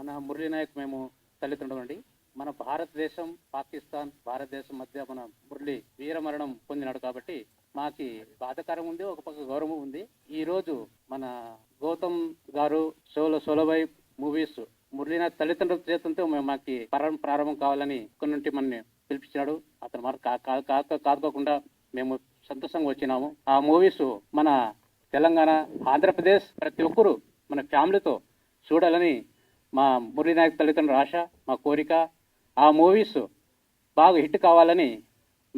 మన మురళీ నాయక్ మేము తల్లిదండ్రులు అండి. మన భారతదేశం మధ్య మన మురళి వీరమరణం పొందినాడు కాబట్టి మాకి బాధాకరం ఉంది, ఒక పక్క గౌరవం ఉంది. ఈ రోజు మన గౌతమ్ గారు సోలోబై మూవీస్ మురళీనాథ్ తల్లిదండ్రుల చేతంతో మాకి ప్రారంభం కావాలని ఇక్కడ నుండి మన పిలిపించాడు. అతను మన కాదుకోకుండా మేము సంతోషంగా వచ్చినాము. ఆ మూవీస్ మన తెలంగాణ, ఆంధ్రప్రదేశ్ ప్రతి ఒక్కరు మన ఫ్యామిలీతో చూడాలని మా మురళీనాయక్ తల్లిదండ్రుల ఆశ, మా కోరిక. ఆ మూవీస్ బాగా హిట్ కావాలని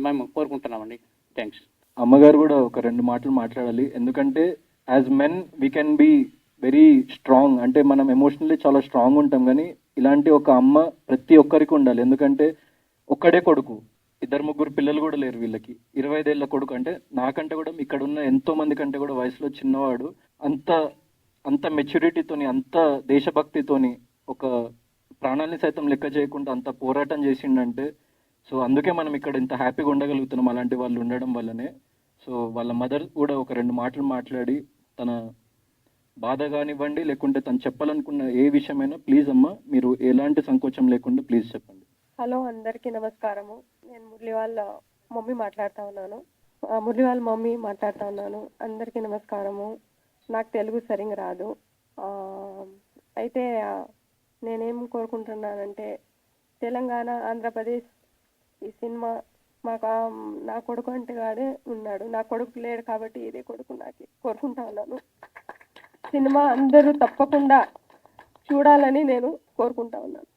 మేము కోరుకుంటున్నామండి. థ్యాంక్స్. అమ్మగారు కూడా ఒక 2 మాటలు మాట్లాడాలి. ఎందుకంటే as men we can be very strong, అంటే మనం ఎమోషనల్లీ చాలా స్ట్రాంగ్ ఉంటాం, కానీ ఇలాంటి ఒక అమ్మ ప్రతి ఒక్కరికి ఉండాలి. ఎందుకంటే ఒక్కడే కొడుకు, 2-3 పిల్లలు కూడా లేరు వీళ్ళకి. 25 ఏళ్ళ కొడుకు, అంటే నాకంటే కూడా ఇక్కడ ఉన్న ఎంతో మంది కంటే కూడా వయసులో చిన్నవాడు. అంత మెచ్యూరిటీతోని, అంత దేశభక్తితోని, ఒక ప్రాణాన్ని సైతం లెక్క చేయకుండా అంత పోరాటం చేసిండంటే, సో అందుకే మనం ఇక్కడ ఇంత హ్యాపీగా ఉండగలుగుతున్నాం అలాంటి వాళ్ళు ఉండడం వల్లనే. సో వాళ్ళ మదర్ కూడా ఒక 2 మాటలు మాట్లాడి తన బాధ కానివ్వండి, లేకుంటే తను చెప్పాలనుకున్న ఏ విషయమైనా ప్లీజ్ అమ్మ మీరు ఎలాంటి సంకోచం లేకుండా ప్లీజ్ చెప్పండి. హలో, అందరికీ నమస్కారము. నేను మురళి వాళ్ళ మమ్మీ మాట్లాడుతూ ఉన్నాను. అందరికీ నమస్కారము. నాకు తెలుగు సరిగ్గా రాదు. అయితే నేనేం కోరుకుంటున్నానంటే, తెలంగాణ, ఆంధ్రప్రదేశ్ ఈ సినిమా మాకు నా కొడుకు అంటే వాడే ఉన్నాడు. నా కొడుకు లేడు కాబట్టి ఇదే కొడుకు నాకు కోరుకుంటా ఉన్నాను. సినిమా అందరూ తప్పకుండా చూడాలని నేను కోరుకుంటా ఉన్నాను.